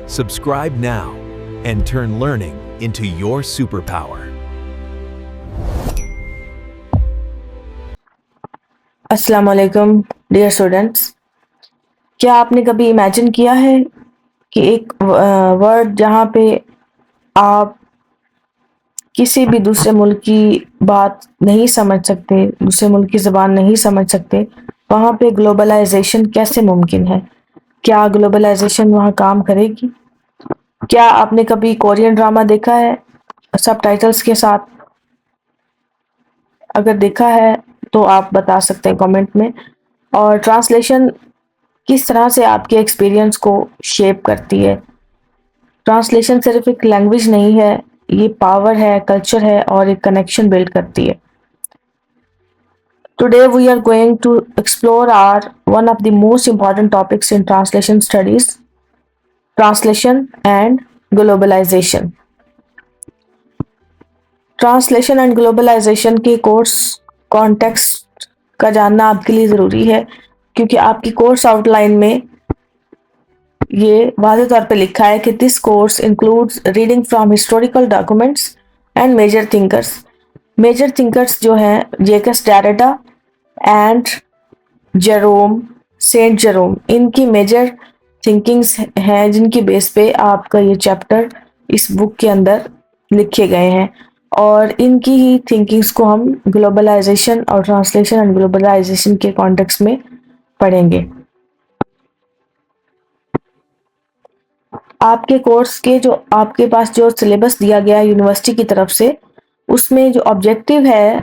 Subscribe now and turn learning into your superpower. अस्सलाम वालेकुम dear students. क्या आपने कभी इमेजिन किया है कि एक वर्ड जहाँ पे आप किसी भी दूसरे मुल्क की बात नहीं समझ सकते, दूसरे मुल्क की ज़बान नहीं समझ सकते, वहाँ पे ग्लोबलाइजेशन कैसे मुमकिन है? क्या ग्लोबलाइजेशन वहाँ काम करेगी? क्या आपने कभी कोरियन ड्रामा देखा है सबटाइटल्स के साथ? अगर देखा है तो आप बता सकते हैं कमेंट में। और ट्रांसलेशन किस तरह से आपके एक्सपीरियंस को शेप करती है? ट्रांसलेशन सिर्फ एक लैंग्वेज नहीं है, ये पावर है, कल्चर है और एक कनेक्शन बिल्ड करती है। Today we are going to explore our one of the most important topics in translation studies, translation and globalization. Translation and globalization के कोर्स कॉन्टेक्स्ट का जानना आपके लिए ज़रूरी है, क्योंकि आपकी कोर्स आउटलाइन में ये वाज़ेह तौर पे लिखा है कि this course includes reading from historical documents and major thinkers. Major thinkers जो हैं Jacques Derrida and Jerome, Saint Jerome, इनकी मेजर थिंकिंग्स हैं जिनकी बेस पे आपका ये चैप्टर इस बुक के अंदर लिखे गए हैं। और इनकी ही थिंकिंग्स को हम ग्लोबलाइजेशन और ट्रांसलेशन एंड ग्लोबलाइजेशन के कॉन्टेक्स्ट में पढ़ेंगे। आपके कोर्स के जो आपके पास जो सिलेबस दिया गया है यूनिवर्सिटी की तरफ से, उसमें जो ऑब्जेक्टिव है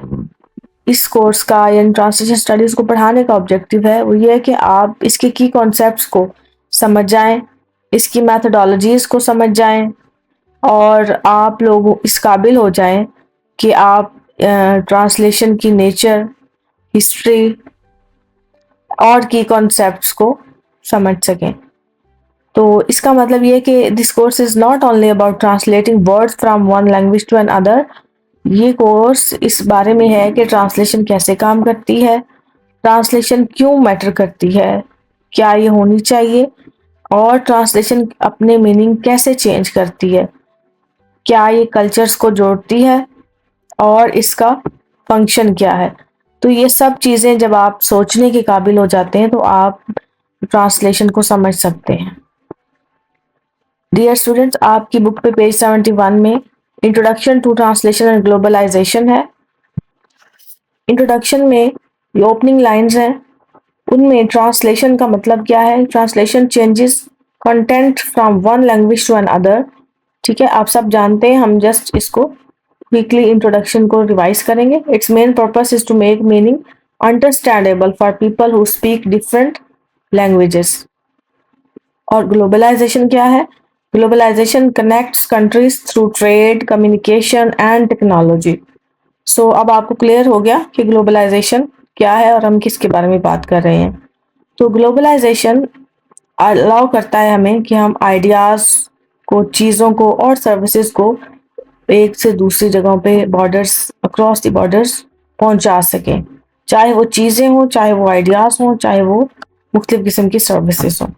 इस कोर्स का यानी ट्रांसलेशन स्टडीज़ को पढ़ाने का ऑब्जेक्टिव है वो ये है कि आप इसके की कॉन्सेप्ट्स को समझ जाएं, इसकी मैथडोलॉजीज़ को समझ जाएं और आप लोग इस काबिल हो जाएं कि आप ट्रांसलेशन की नेचर, हिस्ट्री और की कॉन्सेप्ट्स को समझ सकें। तो इसका मतलब ये है कि this course is not only about translating words from one language to another. ये कोर्स इस बारे में है कि ट्रांसलेशन कैसे काम करती है, ट्रांसलेशन क्यों मैटर करती है, क्या ये होनी चाहिए, और ट्रांसलेशन अपने मीनिंग कैसे चेंज करती है, क्या ये कल्चर्स को जोड़ती है और इसका फंक्शन क्या है। तो ये सब चीज़ें जब आप सोचने के काबिल हो जाते हैं तो आप ट्रांसलेशन को समझ सकते हैं। डियर स्टूडेंट्स, आपकी बुक पे पेज 71 में introduction to translation and globalization है। इंट्रोडक्शन में ये ओपनिंग लाइंस हैं, उनमें ट्रांसलेशन का मतलब क्या है। Translation changes content from one language to another. ठीक है, आप सब जानते हैं, हम जस्ट इसको क्विकली इंट्रोडक्शन को रिवाइज करेंगे। It's main purpose is to make meaning understandable for people who speak different languages. और ग्लोबलाइजेशन क्या है? Globalization connects countries through trade, communication and technology. So अब आपको क्लियर हो गया कि ग्लोबलाइजेशन क्या है और हम किसके बारे में बात कर रहे हैं। तो ग्लोबलाइजेशन अलाउ करता है हमें कि हम आइडियाज़ को, चीज़ों को और सर्विसेज को एक से दूसरी जगहों पे बॉर्डर्स, अक्रॉस द बॉर्डर्स पहुंचा सकें, चाहे वो चीज़ें हों, चाहे वो आइडियाज़ हों, चाहे वो मुख्तलिफ किस्म की सर्विसेज हों।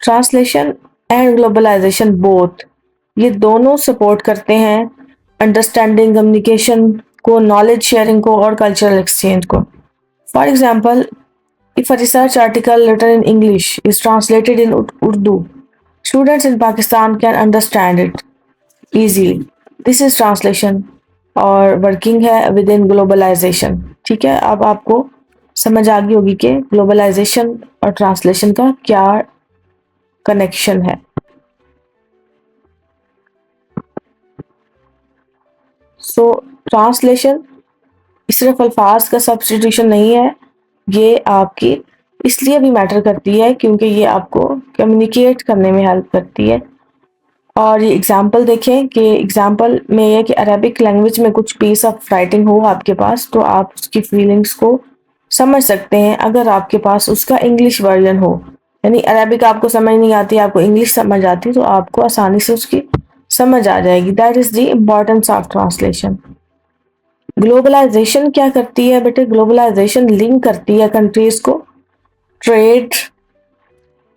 ट्रांसलेशन एंड ग्लोबलाइजेशन बोथ, ये दोनों सपोर्ट करते हैं अंडरस्टैंडिंग, कम्युनिकेशन को, नॉलेज शेयरिंग को और कल्चरल एक्सचेंज को। For example, if a research article written in English is translated in Urdu, students in Pakistan can understand it easily. This is translation और working है विद इन ग्लोबलाइजेशन। ठीक है, अब आपको समझ आ गई होगी कि ग्लोबलाइजेशन और ट्रांसलेशन का क्या कनेक्शन है। सो ट्रांसलेशन सिर्फ अल्फाज का सब्स्टिट्यूशन नहीं है, ये आपकी इसलिए भी मैटर करती है क्योंकि ये आपको कम्युनिकेट करने में हेल्प करती है। और ये एग्जाम्पल देखें कि एग्जाम्पल में ये कि अरबिक लैंग्वेज में कुछ पीस ऑफ राइटिंग हो आपके पास तो आप उसकी फीलिंग्स को समझ सकते हैं। अगर आपके पास उसका इंग्लिश वर्जन हो, यानी अरबिक आपको समझ नहीं आती, आपको इंग्लिश समझ आती, तो आपको आसानी से उसकी समझ आ जाएगी। That is the importance of translation. Globalization क्या करती है बेटे? ग्लोबलाइजेशन लिंक करती है कंट्रीज को, ट्रेड,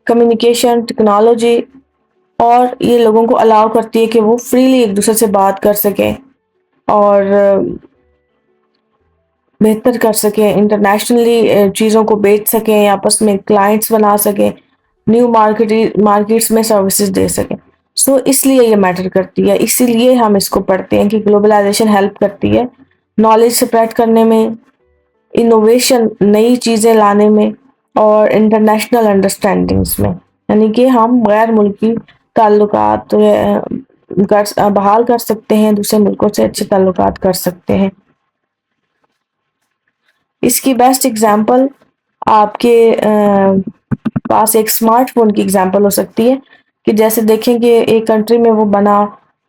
कम्युनिकेशन, टेक्नोलॉजी, और ये लोगों को अलाउ करती है कि वो फ्रीली एक दूसरे से बात कर सकें और बेहतर कर सकें, इंटरनेशनली चीज़ों को बेच सकें, आपस में क्लाइंट्स बना सकें, न्यू मार्केट्स में सर्विसेज दे सकें। सो इसलिए ये मैटर करती है, इसीलिए हम इसको पढ़ते हैं कि ग्लोबलाइजेशन हेल्प करती है नॉलेज स्प्रेड करने में, इनोवेशन, नई चीज़ें लाने में, और इंटरनेशनल अंडरस्टैंडिंग्स में। यानी कि हम गैर मुल्की ताल्लुकात बहाल कर सकते हैं, दूसरे मुल्कों से अच्छे ताल्लुकात कर सकते हैं। इसकी बेस्ट एग्जांपल आपके पास एक स्मार्टफोन की एग्जांपल हो सकती है कि जैसे देखें कि एक कंट्री में वो बना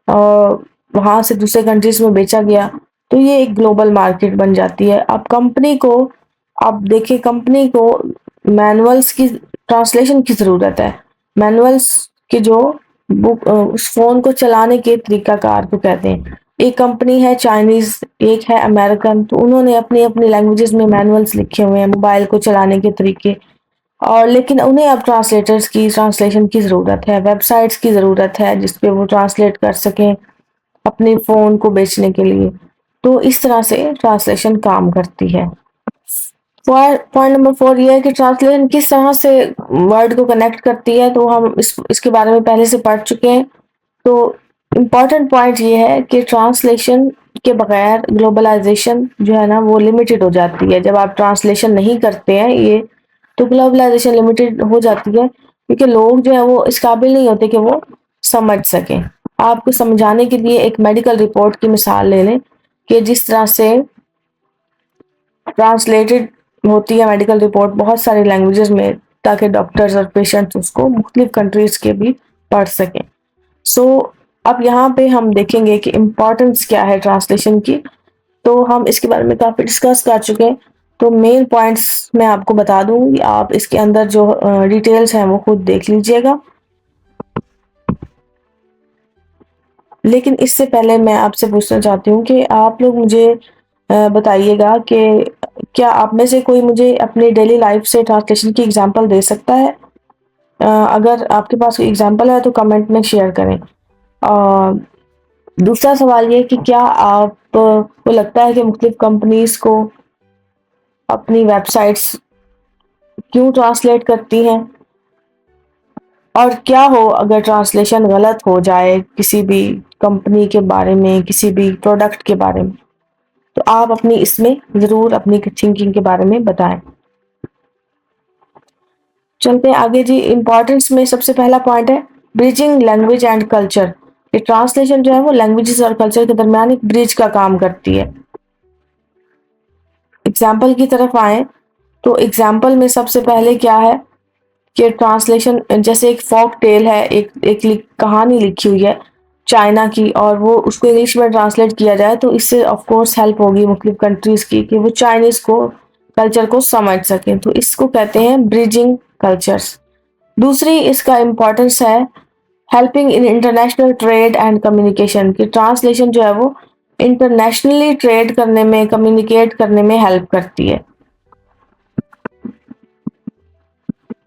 और वहाँ से दूसरे कंट्रीज में बेचा गया, तो ये एक ग्लोबल मार्केट बन जाती है। अब कंपनी को, आप देखिए, कंपनी को मैनुअल्स की ट्रांसलेशन की ज़रूरत है। मैनुअल्स की जो बुक उस फ़ोन को चलाने के तरीकाकार को कहते हैं। एक कंपनी है चाइनीज़, एक है अमेरिकन, तो उन्होंने अपनी अपनी लैंग्वेजेस में मैनुअल्स लिखे हुए हैं मोबाइल को चलाने के तरीके, और लेकिन उन्हें अब ट्रांसलेशन की ज़रूरत है, वेबसाइट्स की ज़रूरत है जिस पे वो ट्रांसलेट कर सकें अपने फ़ोन को बेचने के लिए। तो इस तरह से ट्रांसलेशन काम करती है। पॉइंट नंबर 4 ये है कि ट्रांसलेशन किस तरह से वर्ड को कनेक्ट करती है, तो हम इसके बारे में पहले से पढ़ चुके हैं। तो इम्पॉर्टेंट पॉइंट ये है कि ट्रांसलेशन के बगैर ग्लोबलाइजेशन जो है ना वो लिमिटेड हो जाती है। जब आप ट्रांसलेशन नहीं करते हैं ये, तो ग्लोबलाइजेशन लिमिटेड हो जाती है क्योंकि लोग जो है वो इस काबिल नहीं होते कि वो समझ सकें। आपको समझाने के लिए एक मेडिकल रिपोर्ट की मिसाल ले लें कि जिस तरह से ट्रांसलेटेड होती है मेडिकल रिपोर्ट बहुत सारी लैंग्वेजेस में, ताकि डॉक्टर्स और पेशेंट्स उसको मुख्तलिफ कंट्रीज के भी पढ़ सकें। सो अब यहाँ पे हम देखेंगे कि इम्पोर्टेंस क्या है ट्रांसलेशन की। तो हम इसके बारे में काफ़ी डिस्कस कर चुके हैं, तो मेन पॉइंट्स मैं आपको बता दूंगी, आप इसके अंदर जो डिटेल्स हैं वो खुद देख लीजिएगा। लेकिन इससे पहले मैं आपसे पूछना चाहती हूँ कि आप लोग मुझे बताइएगा कि क्या आप में से कोई मुझे अपनी डेली लाइफ से ट्रांसलेशन की एग्जांपल दे सकता है? अगर आपके पास कोई एग्जांपल है तो कमेंट में शेयर करें। दूसरा सवाल ये कि क्या आप को लगता है कि मुख्तलिफ कंपनीज को अपनी वेबसाइट्स क्यों ट्रांसलेट करती हैं, और क्या हो अगर ट्रांसलेशन गलत हो जाए किसी भी कंपनी के बारे में, किसी भी प्रोडक्ट के बारे में? तो आप अपनी इसमें ज़रूर अपनी थिंकिंग के बारे में बताएं। चलते हैं आगे जी। इम्पोर्टेंस में सबसे पहला पॉइंट है ब्रिजिंग लैंग्वेज एंड कल्चर। ये ट्रांसलेशन जो है वो लैंग्वेजेस और कल्चर के दरमियान एक ब्रिज का काम करती है। एग्जाम्पल की तरफ आए तो एग्जाम्पल में सबसे पहले क्या है कि ट्रांसलेशन, जैसे एक फोक टेल है, एक कहानी लिखी हुई है चाइना की, और वो उसको इंग्लिश में ट्रांसलेट किया जाए तो इससे ऑफ कोर्स हेल्प होगी मुख्तलिफ कंट्रीज की कि वो चाइनीज को कल्चर को समझ सकें। तो इसको कहते हैं ब्रिजिंग कल्चर्स। दूसरी इसका इम्पोर्टेंस है helping in international trade and communication, की ट्रांसलेशन जो है वो इंटरनेशनली ट्रेड करने में, कम्युनिकेट करने में हेल्प करती है।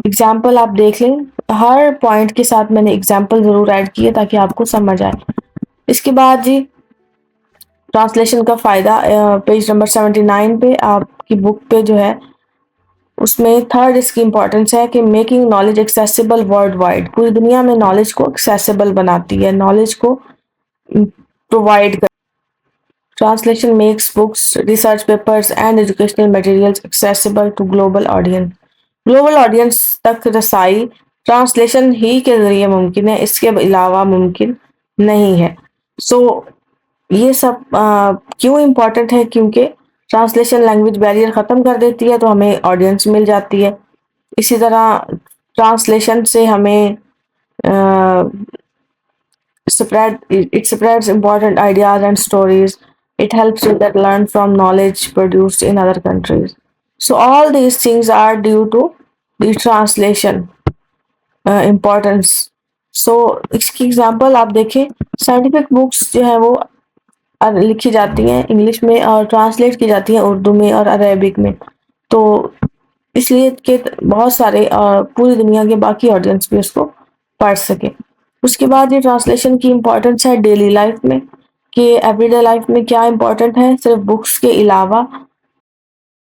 एग्जाम्पल आप देख लें, हर पॉइंट के साथ मैंने एग्जाम्पल जरूर ऐड किए ताकि आपको समझ आए। इसके बाद जी ट्रांसलेशन का फ़ायदा, पेज नंबर 79 पे आपकी बुक पे जो है उसमें थर्ड इसकी इम्पोर्टेंस है कि making knowledge accessible world wide, पूरी दुनिया में नॉलेज को एक्सेसिबल बनाती है, नॉलेज को प्रोवाइड कर। Translation makes books, research papers and educational materials accessible to global audience. Global audience तक रसाई ट्रांसलेशन ही के ज़रिए मुमकिन है, इसके अलावा मुमकिन नहीं है। सो ये सब क्यों इम्पोर्टेंट है? क्योंकि ट्रांसलेशन लैंग्वेज बैरियर ख़त्म कर देती है, तो हमें ऑडियंस मिल जाती है। इसी तरह ट्रांसलेशन से हमें spreads important ideas and stories. It helps you that learn from knowledge produced in other countries. So all these things are due to the translation importance. So इसकी एग्जांपल आप देखें, साइंटिफिक बुक्स जो है वो लिखी जाती हैं इंग्लिश में और ट्रांसलेट की जाती हैं उर्दू में और अरेबिक में। तो इसलिए कि बहुत सारे पूरी दुनिया के बाकी ऑडियंस भी उसको पढ़ सके। उसके बाद ये ट्रांसलेशन की इम्पोर्टेंस है डेली लाइफ में, कि एवरीडे लाइफ में क्या इम्पोर्टेंट है सिर्फ बुक्स के अलावा